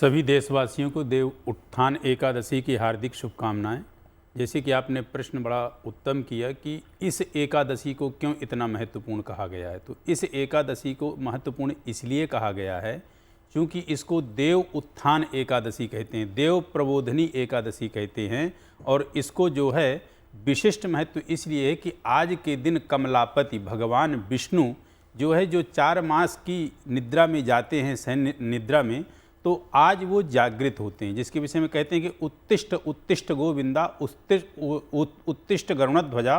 सभी देशवासियों को देव उत्थान एकादशी की हार्दिक शुभकामनाएं। जैसे कि आपने प्रश्न बड़ा उत्तम किया कि इस एकादशी को क्यों इतना महत्वपूर्ण कहा गया है, तो इस एकादशी को महत्वपूर्ण इसलिए कहा गया है क्योंकि इसको देव उत्थान एकादशी कहते हैं, देव प्रबोधनी एकादशी कहते हैं। और इसको जो है विशिष्ट महत्व इसलिए है कि आज के दिन कमलापति भगवान विष्णु जो है, जो 4 मास की निद्रा में जाते हैं, शयन निद्रा में, तो आज वो जागृत होते हैं, जिसके विषय में कहते हैं कि उत्तिष्ठ उत्तिष्ठ गोविंदा उत्तिष्ठ गरुणध्वजा।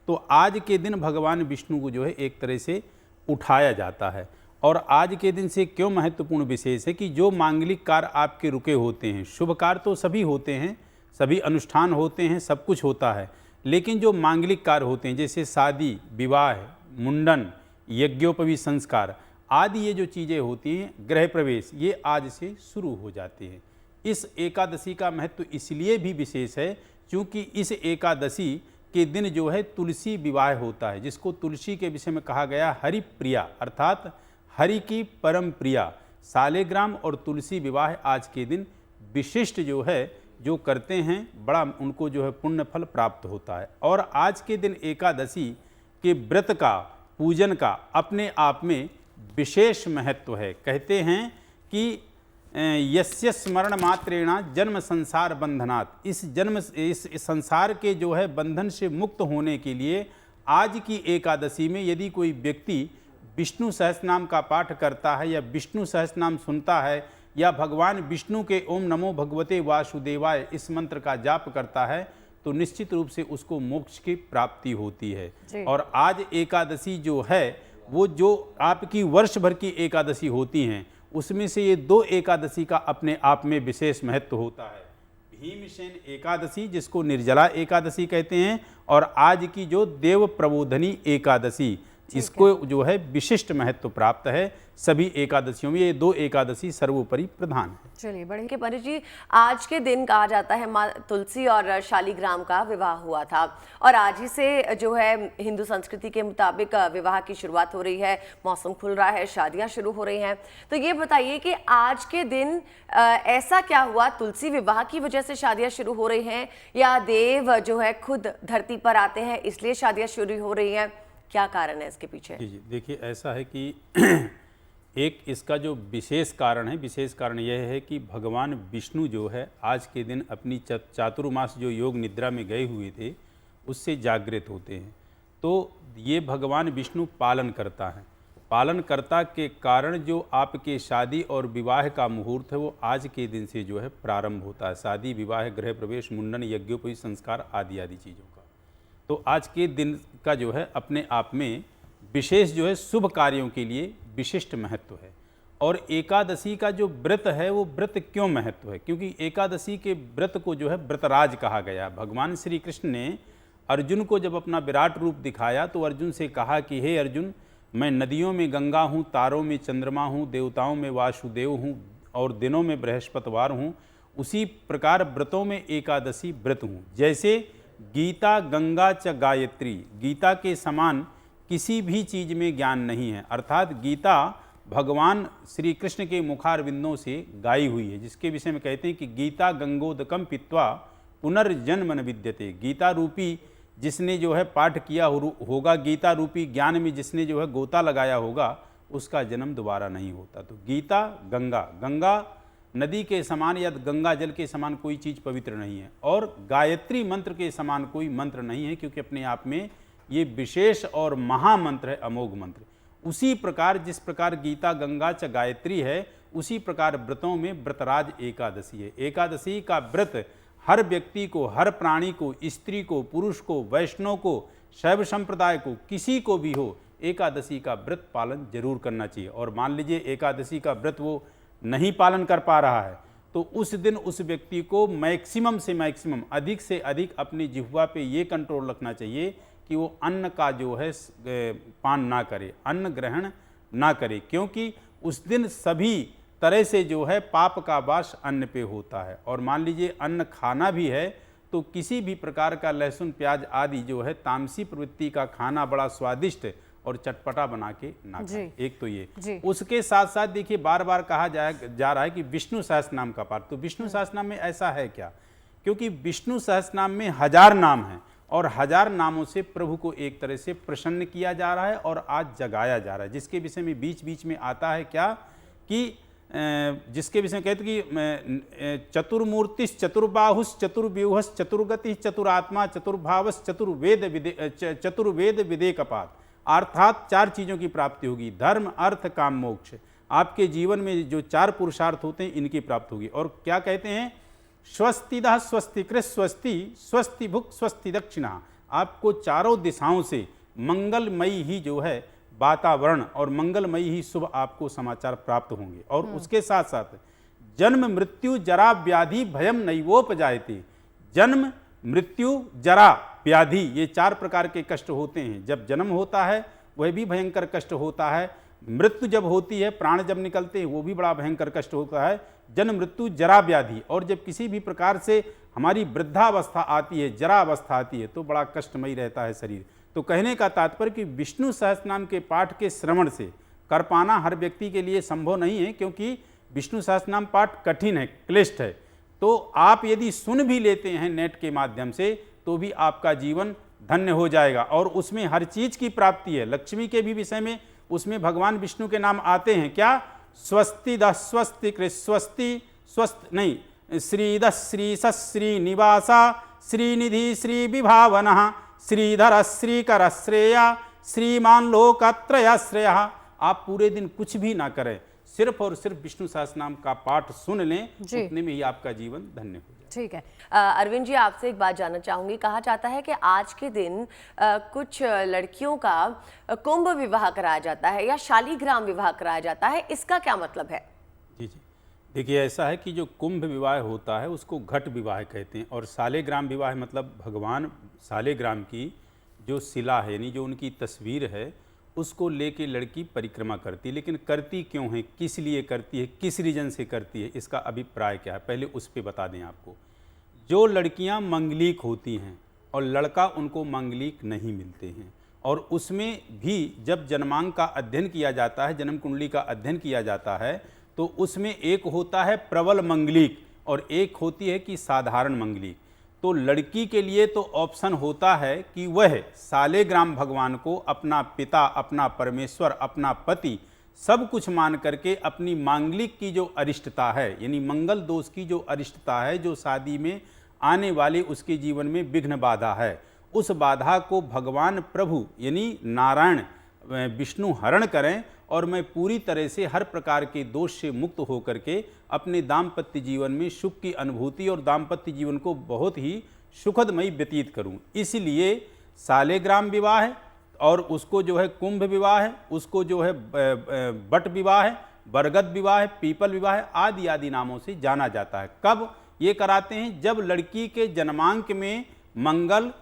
तो आज के दिन भगवान विष्णु को जो है एक तरह से उठाया जाता है। और आज के दिन से क्यों महत्वपूर्ण विशेष है कि जो मांगलिक कार्य आपके रुके होते हैं, शुभ कार्य तो सभी होते हैं, सभी अनुष्ठान होते हैं, सब कुछ होता है, लेकिन जो मांगलिक कार्य होते हैं जैसे शादी, विवाह, मुंडन, यज्ञोपवीत संस्कार आदि, ये जो चीज़ें होती हैं, गृह प्रवेश, ये आज से शुरू हो जाते हैं। इस एकादशी का महत्व इसलिए भी विशेष है क्योंकि इस एकादशी के दिन जो है तुलसी विवाह होता है, जिसको तुलसी के विषय में कहा गया हरि प्रिया, अर्थात हरि की परम प्रिया। सालेग्राम और तुलसी विवाह आज के दिन विशिष्ट जो है जो करते हैं, बड़ा उनको जो है पुण्य फल प्राप्त होता है। और आज के दिन एकादशी के व्रत का, पूजन का अपने आप में विशेष महत्व है। कहते हैं कि यस्य स्मरण मात्रेण जन्म संसार बंधनात्, इस संसार के जो है बंधन से मुक्त होने के लिए आज की एकादशी में यदि कोई व्यक्ति विष्णु सहस्रनाम का पाठ करता है या विष्णु सहस्रनाम सुनता है या भगवान विष्णु के ओम नमो भगवते वासुदेवाय इस मंत्र का जाप करता है, तो निश्चित रूप से उसको मोक्ष की प्राप्ति होती है। और आज एकादशी जो है वो जो आपकी वर्ष भर की एकादशी होती हैं, उसमें से ये 2 एकादशी का अपने आप में विशेष महत्व होता है। भीमसेन एकादशी, जिसको निर्जला एकादशी कहते हैं, और आज की जो देव प्रबोधनी एकादशी, इसको जो है विशिष्ट महत्व प्राप्त है। सभी एकादशियों में ये 2 एकादशी सर्वोपरि प्रधान है। चलिए बढ़ेंगे पंडित जी, आज के दिन कहा जाता है माँ तुलसी और शालिग्राम का विवाह हुआ था, और आज ही से जो है हिंदू संस्कृति के मुताबिक विवाह की शुरुआत हो रही है, मौसम खुल रहा है, शादियां शुरू हो रही हैं। तो ये बताइए कि आज के दिन ऐसा क्या हुआ, तुलसी विवाह की वजह से शादियां शुरू हो रही हैं या देव जो है खुद धरती पर आते हैं इसलिए शादियां शुरू हो रही हैं, क्या कारण है इसके पीछे? जी, देखिए ऐसा है कि एक इसका जो विशेष कारण है, विशेष कारण यह है कि भगवान विष्णु जो है आज के दिन अपनी चातुर्मास जो योग निद्रा में गए हुए थे उससे जागृत होते हैं। तो ये भगवान विष्णु पालन करता है, पालनकर्ता के कारण जो आपके शादी और विवाह का मुहूर्त है वो आज के दिन से जो है प्रारंभ होता है। शादी, विवाह, गृह प्रवेश, मुंडन, यज्ञोपवीत संस्कार आदि आदि चीज़ों का। तो आज के दिन का जो है अपने आप में विशेष जो है शुभ कार्यों के लिए विशिष्ट महत्व है। और एकादशी का जो व्रत है वो व्रत क्यों महत्व है, क्योंकि एकादशी के व्रत को जो है व्रतराज कहा गया। भगवान श्री कृष्ण ने अर्जुन को जब अपना विराट रूप दिखाया तो अर्जुन से कहा कि हे अर्जुन, मैं नदियों में गंगा हूँ, तारों में चंद्रमा हूँ, देवताओं में वासुदेव हूँ और दिनों में बृहस्पतिवार हूँ, उसी प्रकार व्रतों में एकादशी व्रत हूँ। जैसे गीता गंगा च गायत्री, गीता के समान किसी भी चीज़ में ज्ञान नहीं है, अर्थात गीता भगवान श्री कृष्ण के मुखारविंदों से गाई हुई है, जिसके विषय में कहते हैं कि गीता गंगोदकम पित्वा पुनर्जन्म न विद्यते। गीता रूपी जिसने जो है पाठ किया होगा, गीता रूपी ज्ञान में जिसने जो है गोता लगाया होगा, उसका जन्म दोबारा नहीं होता। तो गीता गंगा, गंगा नदी के समान या गंगा जल के समान कोई चीज़ पवित्र नहीं है, और गायत्री मंत्र के समान कोई मंत्र नहीं है, क्योंकि अपने आप में ये विशेष और महामंत्र है, अमोघ मंत्र। उसी प्रकार जिस प्रकार गीता गंगा च गायत्री है, उसी प्रकार व्रतों में व्रतराज एकादशी है। एकादशी का व्रत हर व्यक्ति को, हर प्राणी को, स्त्री को, पुरुष को, वैष्णव को, शैव संप्रदाय को, किसी को भी हो, एकादशी का व्रत पालन जरूर करना चाहिए। और मान लीजिए एकादशी का व्रत वो नहीं पालन कर पा रहा है, तो उस दिन उस व्यक्ति को मैक्सिमम से मैक्सिमम, अधिक से अधिक अपनी जिह्वा पे ये कंट्रोल रखना चाहिए कि वो अन्न का जो है पान ना करे, अन्न ग्रहण ना करे, क्योंकि उस दिन सभी तरह से जो है पाप का वास अन्न पे होता है। और मान लीजिए अन्न खाना भी है तो किसी भी प्रकार का लहसुन प्याज आदि जो है तामसी प्रवृत्ति का खाना बड़ा स्वादिष्ट और चटपटा बना के ना खाएं। एक तो ये जी। उसके साथ साथ देखिए बार बार कहा जा रहा है कि विष्णु सहस्त्रनाम का पाठ। तो विष्णु सहस्त्रनाम में ऐसा है क्या, क्योंकि विष्णु सहस्त्रनाम में 1000 नाम हैं और 1000 नामों से प्रभु को एक तरह से प्रसन्न किया जा रहा है और आज जगाया जा रहा है, जिसके विषय में बीच बीच में आता है क्या कि जिसके विषय में कहते कि चतुर्मूर्तिश्च चतुर्बाहुश्च चतुर्व्यूहश्च चतुर्गतिश्च चतुरात्मा चतुर्भावश्च चतुर्वेद विदेकपात, अर्थात 4 चीज़ों की प्राप्ति होगी, धर्म अर्थ काम मोक्ष। आपके जीवन में जो 4 पुरुषार्थ होते हैं इनकी प्राप्ति होगी। और क्या कहते हैं, स्वस्तिदः स्वस्तिकृत स्वस्ति स्वस्ति भुक् स्वस्ति दक्षिणा। आपको चारों दिशाओं से मंगलमयी ही जो है वातावरण और मंगलमयी ही शुभ आपको समाचार प्राप्त होंगे। और उसके साथ साथ जन्म मृत्यु जरा व्याधि भयम नैवोपजायते। जन्म मृत्यु जरा व्याधि ये 4 प्रकार के कष्ट होते हैं। जब जन्म होता है वह भी भयंकर कष्ट होता है, मृत्यु जब होती है, प्राण जब निकलते हैं वो भी बड़ा भयंकर कष्ट होता है, जन्म मृत्यु जरा व्याधि। और जब किसी भी प्रकार से हमारी वृद्धावस्था आती है, जरा अवस्था आती है, तो बड़ा कष्टमयी रहता है शरीर। तो कहने का तात्पर्य कि विष्णु सहस्त्रनाम के पाठ के श्रवण से कर पाना हर व्यक्ति के लिए संभव नहीं है, क्योंकि विष्णु सहस्त्रनाम पाठ कठिन है, क्लिष्ट है। तो आप यदि सुन भी लेते हैं नेट के माध्यम से तो भी आपका जीवन धन्य हो जाएगा और उसमें हर चीज़ की प्राप्ति है। लक्ष्मी के भी विषय में उसमें भगवान विष्णु के नाम आते हैं, क्या, स्वस्तिदः स्वस्तिकृत स्वस्ति स्वस्त नहीं श्रीदः श्रीसः श्रीनिवासा श्रीनिधि श्रीविभावनः श्रीधर श्रीकर श्रेया श्रीमान लोकत्रयाश्रयः। आप पूरे दिन कुछ भी ना करें, सिर्फ और सिर्फ विष्णु सहस्त्रनाम का पाठ सुन लें, उतने में ही आपका जीवन धन्य हो जाए। ठीक है। अरविंद जी, आपसे एक बात जानना चाहूंगी। कहा जाता है कि आज के दिन कुछ लड़कियों का कुंभ विवाह कराया जाता है या शालीग्राम विवाह कराया जाता है, इसका क्या मतलब है? जी जी, देखिए ऐसा है कि जो कुंभ विवाह होता है उसको घट विवाह कहते हैं, और शालिग्राम विवाह मतलब भगवान शालिग्राम की जो शिला है, यानी जो उनकी तस्वीर है, उसको लेके लड़की परिक्रमा करती है। लेकिन करती क्यों है, किस लिए करती है, किस रीजन से करती है, इसका अभिप्राय क्या है, पहले उस पर बता दें आपको। जो लड़कियां मंगलिक होती हैं और लड़का उनको मंगलिक नहीं मिलते हैं, और उसमें भी जब जन्मांग का अध्ययन किया जाता है, जन्म कुंडली का अध्ययन किया जाता है, तो उसमें एक होता है प्रबल मंगलिक और एक होती है कि साधारण मंगलिक। तो लड़की के लिए तो ऑप्शन होता है कि वह शालिग्राम भगवान को अपना पिता, अपना परमेश्वर, अपना पति सब कुछ मान करके अपनी मांगलिक की जो अरिष्टता है, यानी मंगल दोष की जो अरिष्टता है, जो शादी में आने वाली उसके जीवन में विघ्न बाधा है, उस बाधा को भगवान प्रभु यानी नारायण विष्णु हरण करें और मैं पूरी तरह से हर प्रकार के दोष से मुक्त होकर के अपने दाम्पत्य जीवन में सुख की अनुभूति और दाम्पत्य जीवन को बहुत ही सुखदमयी व्यतीत करूं। इसलिए शालिग्राम विवाह है और उसको जो है कुंभ विवाह है, उसको जो है बट विवाह है, बरगद विवाह है, पीपल विवाह है, आदि आदि नामों से जाना जाता है। कब ये कराते हैं? जब लड़की के जन्मांक में मंगल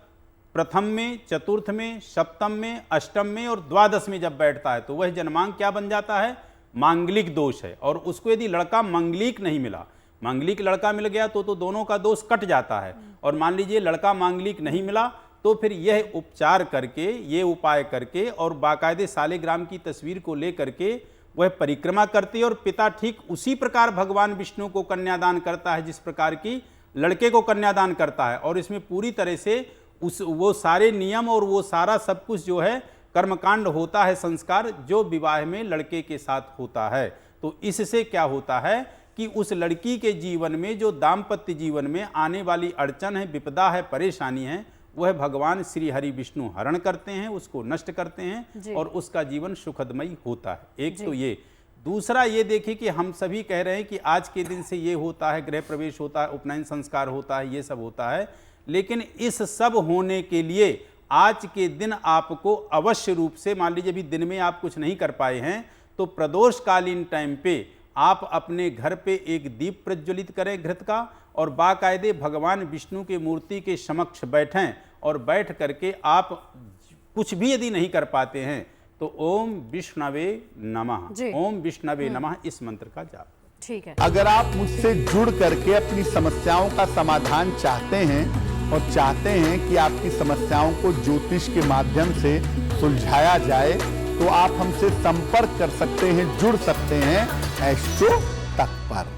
प्रथम में, चतुर्थ में, सप्तम में, अष्टम में और द्वादश में जब बैठता है तो वह जन्मांक क्या बन जाता है? मांगलिक दोष है। और उसको यदि लड़का मांगलिक नहीं मिला, मांगलिक लड़का मिल गया तो दोनों का दोष कट जाता है। और मान लीजिए लड़का मांगलिक नहीं मिला तो फिर यह उपचार करके, ये उपाय करके और बाकायदे शालिग्राम की तस्वीर को लेकर के वह परिक्रमा करती है और पिता ठीक उसी प्रकार भगवान विष्णु को कन्यादान करता है जिस प्रकार की लड़के को कन्यादान करता है। और इसमें पूरी तरह से वो सारे नियम और वो सारा सब कुछ जो है कर्मकांड होता है, संस्कार जो विवाह में लड़के के साथ होता है। तो इससे क्या होता है कि उस लड़की के जीवन में जो दाम्पत्य जीवन में आने वाली अड़चन है, विपदा है, परेशानी है, वह भगवान श्री हरि विष्णु हरण करते हैं, उसको नष्ट करते हैं और उसका जीवन सुखदमयी होता है। एक तो ये। दूसरा ये देखिए कि हम सभी कह रहे हैं कि आज के दिन से ये होता है, गृह प्रवेश होता है, उपनयन संस्कार होता है, ये सब होता है, लेकिन इस सब होने के लिए आज के दिन आपको अवश्य रूप से, मान लीजिए अभी दिन में आप कुछ नहीं कर पाए हैं तो प्रदोषकालीन टाइम पे आप अपने घर पे एक दीप प्रज्वलित करें घृत का और बाकायदे भगवान विष्णु के मूर्ति के समक्ष बैठें और बैठ करके आप कुछ भी यदि नहीं कर पाते हैं तो ओम विष्णवे नमः, ओम विष्णवे नमः इस मंत्र का जाप। ठीक है। अगर आप मुझसे जुड़ करके अपनी समस्याओं का समाधान चाहते हैं और चाहते हैं कि आपकी समस्याओं को ज्योतिष के माध्यम से सुलझाया जाए तो आप हमसे संपर्क कर सकते हैं, जुड़ सकते हैं एस्ट्रो तक पर।